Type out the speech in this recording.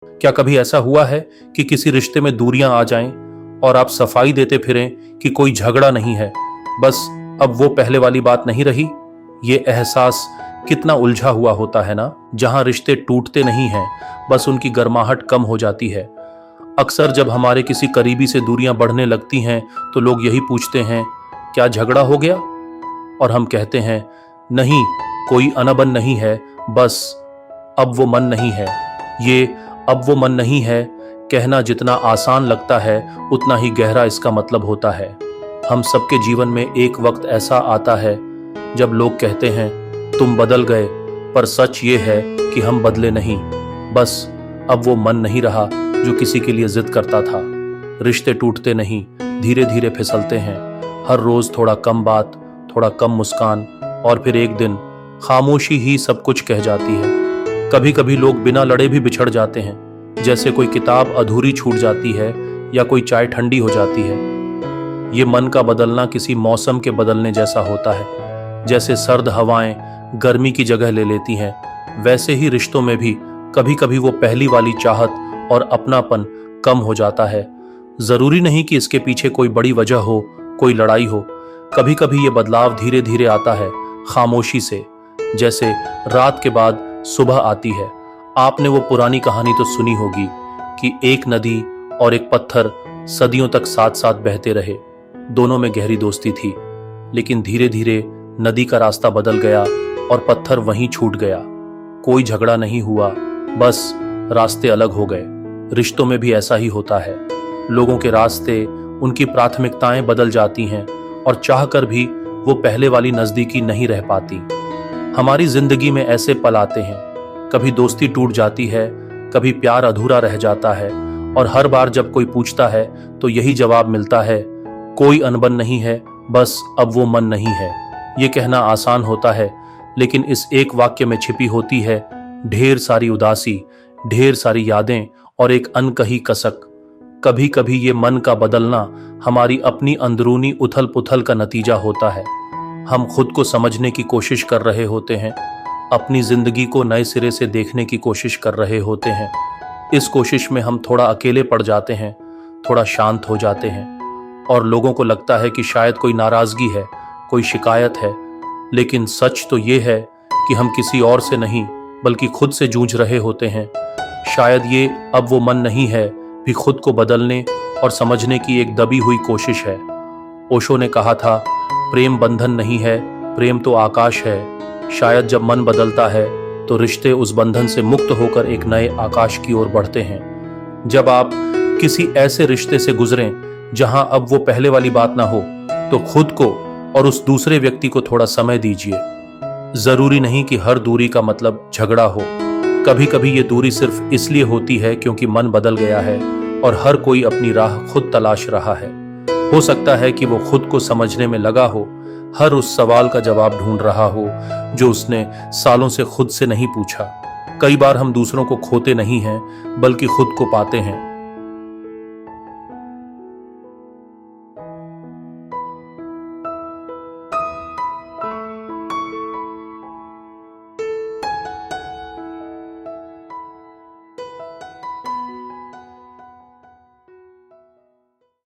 क्या कभी ऐसा हुआ है कि किसी रिश्ते में दूरियां आ जाएं और आप सफाई देते फिरें कि कोई झगड़ा नहीं है, बस अब वो पहले वाली बात नहीं रही? ये एहसास कितना उलझा हुआ होता है ना। जहां रिश्ते टूटते नहीं हैं, बस उनकी गर्माहट कम हो जाती है। अक्सर जब हमारे किसी करीबी से दूरियां बढ़ने लगती हैं तो लोग यही पूछते हैं, क्या झगड़ा हो गया? और हम कहते हैं, नहीं, कोई अनबन नहीं है, बस अब वो मन नहीं है। ये अब वो मन नहीं है कहना जितना आसान लगता है, उतना ही गहरा इसका मतलब होता है। हम सबके जीवन में एक वक्त ऐसा आता है जब लोग कहते हैं, तुम बदल गए, पर सच ये है कि हम बदले नहीं। बस अब वो मन नहीं रहा जो किसी के लिए जिद करता था। रिश्ते टूटते नहीं, धीरे धीरे फिसलते हैं। हर रोज थोड़ा कम बात, थोड़ा कम मुस्कान, और फिर एक दिन खामोशी ही सब कुछ कह जाती है। कभी कभी लोग बिना लड़े भी बिछड़ जाते हैं, जैसे कोई किताब अधूरी छूट जाती है या कोई चाय ठंडी हो जाती है। ये मन का बदलना किसी मौसम के बदलने जैसा होता है। जैसे सर्द हवाएं गर्मी की जगह ले लेती हैं, वैसे ही रिश्तों में भी कभी कभी वो पहली वाली चाहत और अपनापन कम हो जाता है। जरूरी नहीं कि इसके पीछे कोई बड़ी वजह हो, कोई लड़ाई हो। कभी कभी ये बदलाव धीरे धीरे आता है, खामोशी से, जैसे रात के बाद सुबह आती है। आपने वो पुरानी कहानी तो सुनी होगी कि एक नदी और एक पत्थर सदियों तक साथ साथ बहते रहे। दोनों में गहरी दोस्ती थी, लेकिन धीरे धीरे नदी का रास्ता बदल गया और पत्थर वहीं छूट गया। कोई झगड़ा नहीं हुआ, बस रास्ते अलग हो गए। रिश्तों में भी ऐसा ही होता है। लोगों के रास्ते, उनकी प्राथमिकताएं बदल जाती हैं और चाहकर भी वो पहले वाली नजदीकी नहीं रह पाती। हमारी जिंदगी में ऐसे पल आते हैं, कभी दोस्ती टूट जाती है, कभी प्यार अधूरा रह जाता है, और हर बार जब कोई पूछता है तो यही जवाब मिलता है, कोई अनबन नहीं है, बस अब वो मन नहीं है। ये कहना आसान होता है, लेकिन इस एक वाक्य में छिपी होती है ढेर सारी उदासी, ढेर सारी यादें और एक अनकही कसक। कभी कभी ये मन का बदलना हमारी अपनी अंदरूनी उथल पुथल का नतीजा होता है। हम खुद को समझने की कोशिश कर रहे होते हैं, अपनी जिंदगी को नए सिरे से देखने की कोशिश कर रहे होते हैं। इस कोशिश में हम थोड़ा अकेले पड़ जाते हैं, थोड़ा शांत हो जाते हैं, और लोगों को लगता है कि शायद कोई नाराजगी है, कोई शिकायत है। लेकिन सच तो ये है कि हम किसी और से नहीं, बल्कि खुद से जूझ रहे होते हैं। शायद ये अब वो मन नहीं है भी खुद को बदलने और समझने की एक दबी हुई कोशिश है। ओशो ने कहा था, प्रेम बंधन नहीं है, प्रेम तो आकाश है। शायद जब मन बदलता है तो रिश्ते उस बंधन से मुक्त होकर एक नए आकाश की ओर बढ़ते हैं। जब आप किसी ऐसे रिश्ते से गुजरें जहां अब वो पहले वाली बात ना हो, तो खुद को और उस दूसरे व्यक्ति को थोड़ा समय दीजिए। जरूरी नहीं कि हर दूरी का मतलब झगड़ा हो। कभी कभी ये दूरी सिर्फ इसलिए होती है क्योंकि मन बदल गया है और हर कोई अपनी राह खुद तलाश रहा है। हो सकता है कि वो खुद को समझने में लगा हो, हर उस सवाल का जवाब ढूंढ रहा हो जो उसने सालों से खुद से नहीं पूछा। कई बार हम दूसरों को खोते नहीं हैं, बल्कि खुद को पाते हैं।